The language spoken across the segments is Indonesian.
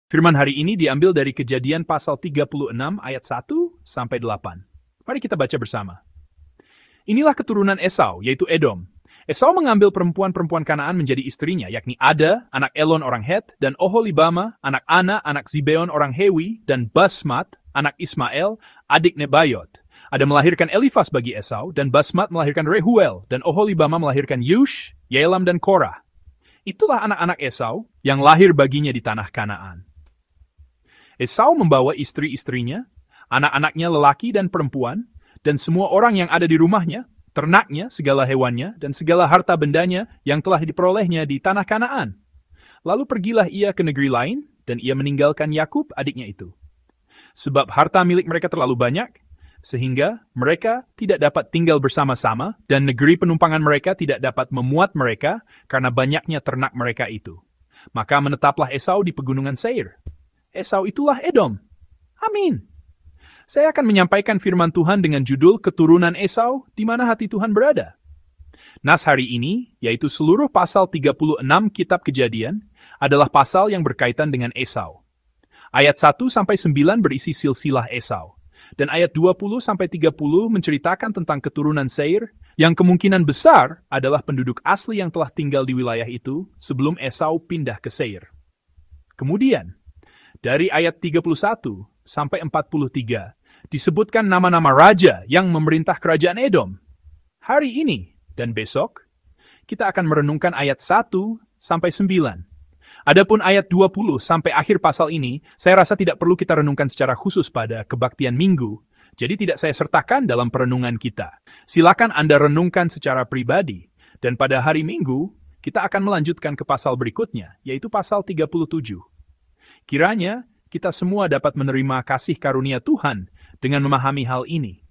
Firman hari ini diambil dari Kejadian pasal 36 ayat 1-8. Mari kita baca bersama. Inilah keturunan Esau, yaitu Edom. Esau mengambil perempuan-perempuan Kanaan menjadi istrinya, yakni Ada, anak Elon orang Het, dan Oholibama, anak Ana, anak Zibeon orang Hewi, dan Basmat, anak Ismael, adik Nebayot. Ada melahirkan Elifas bagi Esau, dan Basmat melahirkan Rehuel, dan Oholibama melahirkan Yush, Yelam, dan Korah. Itulah anak-anak Esau yang lahir baginya di tanah Kanaan. Esau membawa istri-istrinya, anak-anaknya lelaki dan perempuan, dan semua orang yang ada di rumahnya, ternaknya, segala hewannya, dan segala harta bendanya yang telah diperolehnya di tanah Kanaan. Lalu pergilah ia ke negeri lain, dan ia meninggalkan Yakub, adiknya itu. Sebab harta milik mereka terlalu banyak, sehingga mereka tidak dapat tinggal bersama-sama, dan negeri penumpangan mereka tidak dapat memuat mereka, karena banyaknya ternak mereka itu. Maka menetaplah Esau di pegunungan Seir. Esau itulah Edom. Amin. Saya akan menyampaikan firman Tuhan dengan judul Keturunan Esau, di mana hati Tuhan berada. Nas hari ini, yaitu seluruh pasal 36 kitab Kejadian, adalah pasal yang berkaitan dengan Esau. Ayat 1-9 berisi silsilah Esau, dan ayat 20-30 menceritakan tentang keturunan Seir, yang kemungkinan besar adalah penduduk asli yang telah tinggal di wilayah itu sebelum Esau pindah ke Seir. Kemudian, dari ayat 31-43, disebutkan nama-nama raja yang memerintah kerajaan Edom. Hari ini dan besok, kita akan merenungkan ayat 1-9. Adapun ayat 20 sampai akhir pasal ini, saya rasa tidak perlu kita renungkan secara khusus pada kebaktian minggu, jadi tidak saya sertakan dalam perenungan kita. Silakan Anda renungkan secara pribadi, dan pada hari Minggu, kita akan melanjutkan ke pasal berikutnya, yaitu pasal 37. Kiranya, kita semua dapat menerima kasih karunia Tuhan dengan memahami hal ini.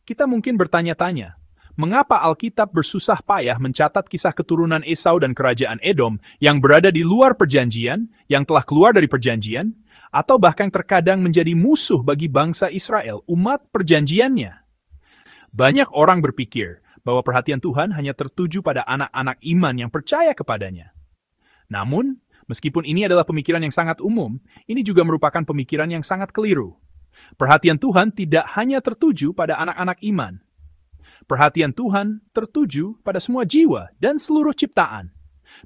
Kita mungkin bertanya-tanya, mengapa Alkitab bersusah payah mencatat kisah keturunan Esau dan kerajaan Edom yang berada di luar perjanjian, yang telah keluar dari perjanjian, atau bahkan terkadang menjadi musuh bagi bangsa Israel, umat perjanjiannya? Banyak orang berpikir bahwa perhatian Tuhan hanya tertuju pada anak-anak iman yang percaya kepadanya. Namun, meskipun ini adalah pemikiran yang sangat umum, ini juga merupakan pemikiran yang sangat keliru. Perhatian Tuhan tidak hanya tertuju pada anak-anak iman. Perhatian Tuhan tertuju pada semua jiwa dan seluruh ciptaan.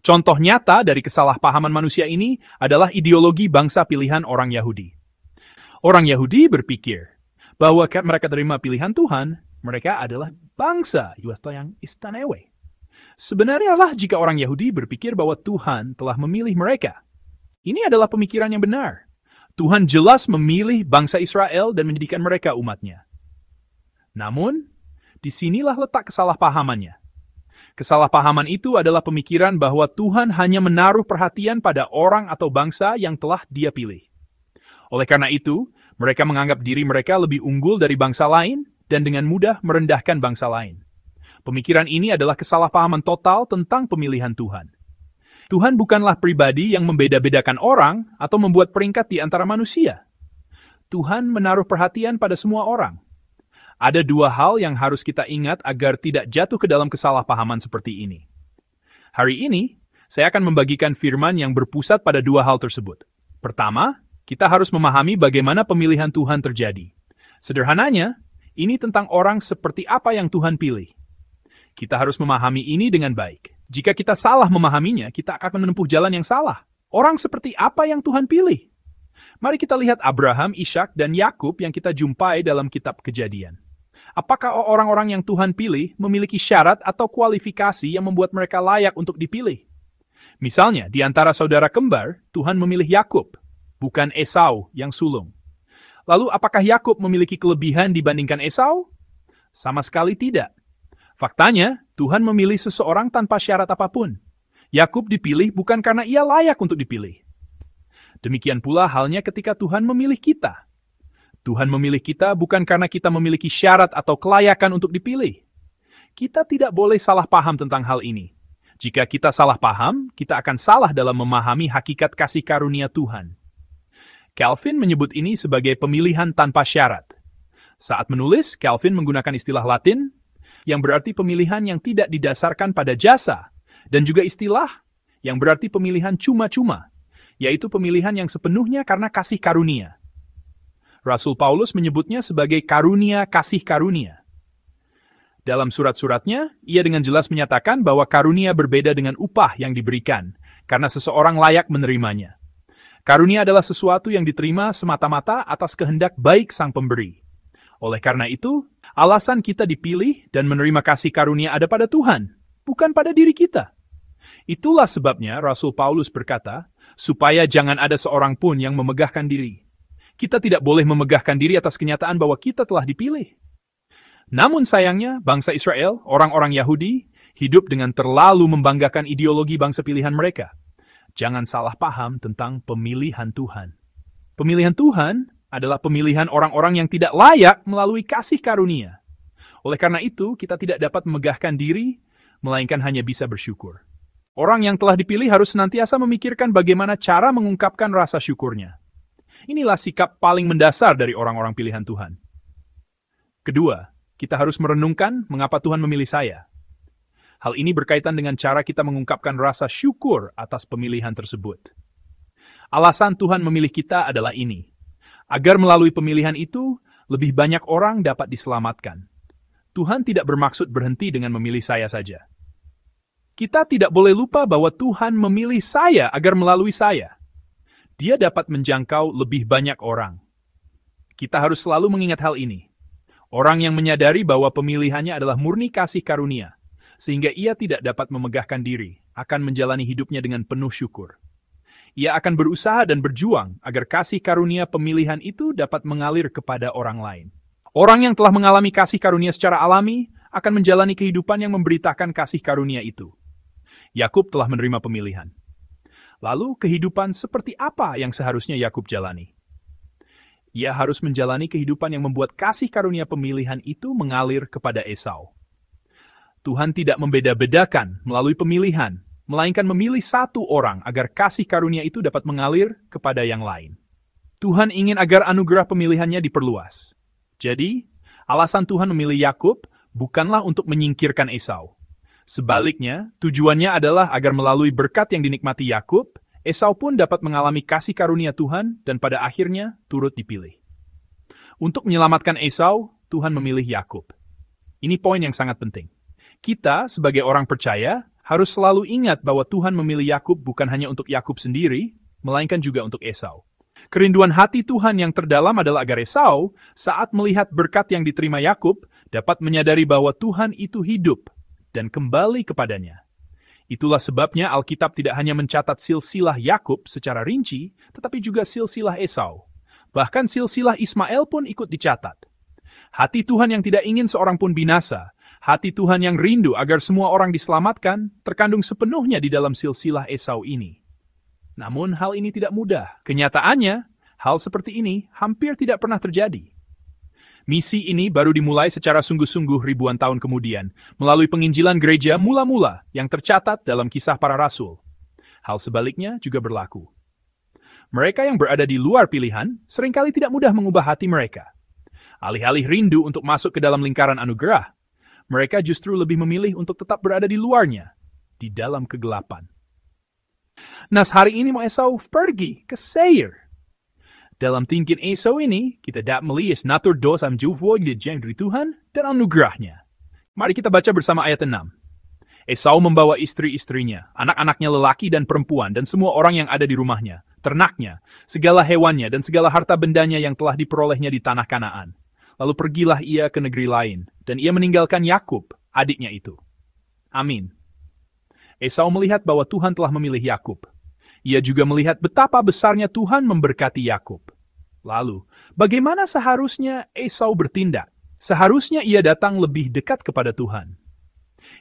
Contoh nyata dari kesalahpahaman manusia ini adalah ideologi bangsa pilihan orang Yahudi. Orang Yahudi berpikir bahwa mereka terima pilihan Tuhan, mereka adalah bangsa yang istimewa. Sebenarnya lah jika orang Yahudi berpikir bahwa Tuhan telah memilih mereka. Ini adalah pemikiran yang benar. Tuhan jelas memilih bangsa Israel dan menjadikan mereka umatnya. Namun, disinilah letak kesalahpahamannya. Kesalahpahaman itu adalah pemikiran bahwa Tuhan hanya menaruh perhatian pada orang atau bangsa yang telah Dia pilih. Oleh karena itu, mereka menganggap diri mereka lebih unggul dari bangsa lain dan dengan mudah merendahkan bangsa lain. Pemikiran ini adalah kesalahpahaman total tentang pemilihan Tuhan. Tuhan bukanlah pribadi yang membeda-bedakan orang atau membuat peringkat di antara manusia. Tuhan menaruh perhatian pada semua orang. Ada dua hal yang harus kita ingat agar tidak jatuh ke dalam kesalahpahaman seperti ini. Hari ini, saya akan membagikan firman yang berpusat pada dua hal tersebut. Pertama, kita harus memahami bagaimana pemilihan Tuhan terjadi. Sederhananya, ini tentang orang seperti apa yang Tuhan pilih. Kita harus memahami ini dengan baik. Jika kita salah memahaminya, kita akan menempuh jalan yang salah. Orang seperti apa yang Tuhan pilih? Mari kita lihat Abraham, Ishak, dan Yakub yang kita jumpai dalam kitab Kejadian. Apakah orang-orang yang Tuhan pilih memiliki syarat atau kualifikasi yang membuat mereka layak untuk dipilih? Misalnya, di antara saudara kembar, Tuhan memilih Yakub, bukan Esau yang sulung. Lalu, apakah Yakub memiliki kelebihan dibandingkan Esau? Sama sekali tidak. Faktanya, Tuhan memilih seseorang tanpa syarat apapun. Yakub dipilih bukan karena ia layak untuk dipilih. Demikian pula halnya ketika Tuhan memilih kita. Tuhan memilih kita bukan karena kita memiliki syarat atau kelayakan untuk dipilih. Kita tidak boleh salah paham tentang hal ini. Jika kita salah paham, kita akan salah dalam memahami hakikat kasih karunia Tuhan. Calvin menyebut ini sebagai pemilihan tanpa syarat. Saat menulis, Calvin menggunakan istilah Latin yang berarti pemilihan yang tidak didasarkan pada jasa, dan juga istilah yang berarti pemilihan cuma-cuma, yaitu pemilihan yang sepenuhnya karena kasih karunia. Rasul Paulus menyebutnya sebagai karunia kasih karunia. Dalam surat-suratnya, ia dengan jelas menyatakan bahwa karunia berbeda dengan upah yang diberikan, karena seseorang layak menerimanya. Karunia adalah sesuatu yang diterima semata-mata atas kehendak baik sang pemberi. Oleh karena itu, alasan kita dipilih dan menerima kasih karunia ada pada Tuhan, bukan pada diri kita. Itulah sebabnya Rasul Paulus berkata, supaya jangan ada seorang pun yang memegahkan diri. Kita tidak boleh memegahkan diri atas kenyataan bahwa kita telah dipilih. Namun sayangnya, bangsa Israel, orang-orang Yahudi, hidup dengan terlalu membanggakan ideologi bangsa pilihan mereka. Jangan salah paham tentang pemilihan Tuhan. Pemilihan Tuhan adalah pemilihan orang-orang yang tidak layak melalui kasih karunia. Oleh karena itu, kita tidak dapat memegahkan diri, melainkan hanya bisa bersyukur. Orang yang telah dipilih harus senantiasa memikirkan bagaimana cara mengungkapkan rasa syukurnya. Inilah sikap paling mendasar dari orang-orang pilihan Tuhan. Kedua, kita harus merenungkan mengapa Tuhan memilih saya. Hal ini berkaitan dengan cara kita mengungkapkan rasa syukur atas pemilihan tersebut. Alasan Tuhan memilih kita adalah ini, agar melalui pemilihan itu, lebih banyak orang dapat diselamatkan. Tuhan tidak bermaksud berhenti dengan memilih saya saja. Kita tidak boleh lupa bahwa Tuhan memilih saya agar melalui saya. Dia dapat menjangkau lebih banyak orang. Kita harus selalu mengingat hal ini. Orang yang menyadari bahwa pemilihannya adalah murni kasih karunia, sehingga ia tidak dapat memegahkan diri, akan menjalani hidupnya dengan penuh syukur. Ia akan berusaha dan berjuang agar kasih karunia pemilihan itu dapat mengalir kepada orang lain. Orang yang telah mengalami kasih karunia secara alami akan menjalani kehidupan yang memberitakan kasih karunia itu. Yakub telah menerima pemilihan. Lalu kehidupan seperti apa yang seharusnya Yakub jalani? Ia harus menjalani kehidupan yang membuat kasih karunia pemilihan itu mengalir kepada Esau. Tuhan tidak membeda-bedakan melalui pemilihan, melainkan memilih satu orang agar kasih karunia itu dapat mengalir kepada yang lain. Tuhan ingin agar anugerah pemilihannya diperluas. Jadi, alasan Tuhan memilih Yakub bukanlah untuk menyingkirkan Esau. Sebaliknya, tujuannya adalah agar melalui berkat yang dinikmati Yakub, Esau pun dapat mengalami kasih karunia Tuhan dan pada akhirnya turut dipilih. Untuk menyelamatkan Esau, Tuhan memilih Yakub. Ini poin yang sangat penting. Kita, sebagai orang percaya, harus selalu ingat bahwa Tuhan memilih Yakub bukan hanya untuk Yakub sendiri, melainkan juga untuk Esau. Kerinduan hati Tuhan yang terdalam adalah agar Esau, saat melihat berkat yang diterima Yakub, dapat menyadari bahwa Tuhan itu hidup dan kembali kepadanya. Itulah sebabnya Alkitab tidak hanya mencatat silsilah Yakub secara rinci, tetapi juga silsilah Esau. Bahkan silsilah Ismail pun ikut dicatat. Hati Tuhan yang tidak ingin seorang pun binasa, hati Tuhan yang rindu agar semua orang diselamatkan, terkandung sepenuhnya di dalam silsilah Esau ini. Namun hal ini tidak mudah. Kenyataannya, hal seperti ini hampir tidak pernah terjadi. Misi ini baru dimulai secara sungguh-sungguh ribuan tahun kemudian, melalui penginjilan gereja mula-mula yang tercatat dalam Kisah Para Rasul. Hal sebaliknya juga berlaku. Mereka yang berada di luar pilihan seringkali tidak mudah mengubah hati mereka. Alih-alih rindu untuk masuk ke dalam lingkaran anugerah, mereka justru lebih memilih untuk tetap berada di luarnya, di dalam kegelapan. Nah, hari ini Esau pergi ke Seir. Dalam tingkit Esau ini, kita dapat melihat natur dosa menjauh dari Tuhan dan anugerahnya. Mari kita baca bersama ayat 6. Esau membawa istri-istrinya, anak-anaknya lelaki dan perempuan, dan semua orang yang ada di rumahnya, ternaknya, segala hewannya, dan segala harta bendanya yang telah diperolehnya di tanah Kanaan. Lalu pergilah ia ke negeri lain, dan ia meninggalkan Yakub, adiknya itu. Amin. Esau melihat bahwa Tuhan telah memilih Yakub. Ia juga melihat betapa besarnya Tuhan memberkati Yakub. Lalu, bagaimana seharusnya Esau bertindak? Seharusnya ia datang lebih dekat kepada Tuhan.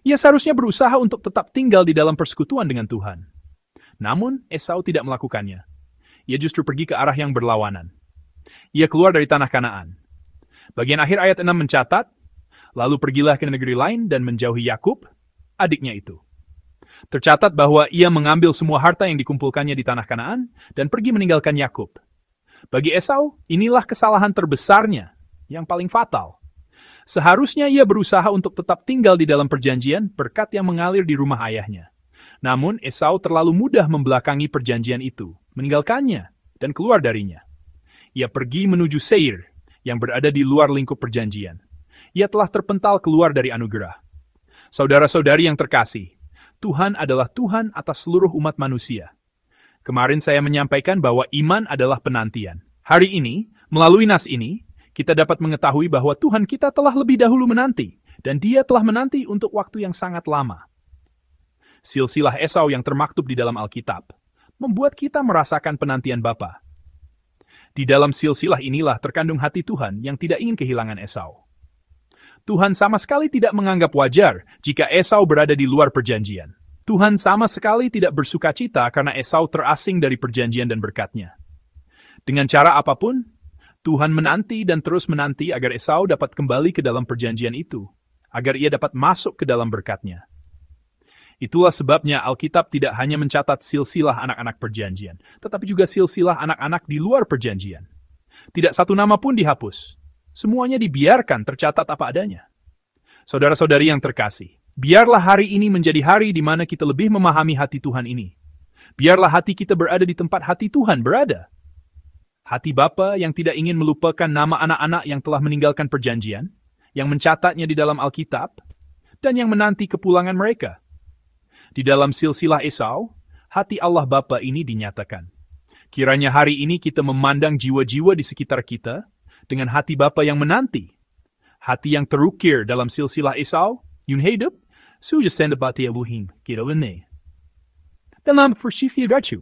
Ia seharusnya berusaha untuk tetap tinggal di dalam persekutuan dengan Tuhan. Namun, Esau tidak melakukannya. Ia justru pergi ke arah yang berlawanan. Ia keluar dari tanah Kanaan. Bagian akhir ayat 6 mencatat, lalu pergilah ke negeri lain dan menjauhi Yakub, adiknya itu. Tercatat bahwa ia mengambil semua harta yang dikumpulkannya di tanah Kanaan dan pergi meninggalkan Yakub. Bagi Esau, inilah kesalahan terbesarnya, yang paling fatal. Seharusnya ia berusaha untuk tetap tinggal di dalam perjanjian berkat yang mengalir di rumah ayahnya. Namun, Esau terlalu mudah membelakangi perjanjian itu, meninggalkannya, dan keluar darinya. Ia pergi menuju Seir, yang berada di luar lingkup perjanjian. Ia telah terpental keluar dari anugerah. Saudara-saudari yang terkasih, Tuhan adalah Tuhan atas seluruh umat manusia. Kemarin saya menyampaikan bahwa iman adalah penantian. Hari ini, melalui nas ini, kita dapat mengetahui bahwa Tuhan kita telah lebih dahulu menanti, dan Dia telah menanti untuk waktu yang sangat lama. Silsilah Esau yang termaktub di dalam Alkitab membuat kita merasakan penantian Bapa. Di dalam silsilah inilah terkandung hati Tuhan yang tidak ingin kehilangan Esau. Tuhan sama sekali tidak menganggap wajar jika Esau berada di luar perjanjian. Tuhan sama sekali tidak bersukacita karena Esau terasing dari perjanjian dan berkat-Nya. Dengan cara apapun, Tuhan menanti dan terus menanti agar Esau dapat kembali ke dalam perjanjian itu, agar ia dapat masuk ke dalam berkat-Nya. Itulah sebabnya Alkitab tidak hanya mencatat silsilah anak-anak perjanjian, tetapi juga silsilah anak-anak di luar perjanjian. Tidak satu nama pun dihapus. Semuanya dibiarkan tercatat apa adanya. Saudara-saudari yang terkasih, biarlah hari ini menjadi hari di mana kita lebih memahami hati Tuhan ini. Biarlah hati kita berada di tempat hati Tuhan berada. Hati Bapa yang tidak ingin melupakan nama anak-anak yang telah meninggalkan perjanjian, yang mencatatnya di dalam Alkitab, dan yang menanti kepulangan mereka. Di dalam silsilah Esau, hati Allah Bapa ini dinyatakan. Kiranya hari ini kita memandang jiwa-jiwa di sekitar kita dengan hati Bapa yang menanti. Hati yang terukir dalam silsilah Esau, yun hidup, sudah senda bati Elohim, kita ini. Dalam Forsifia Gacu.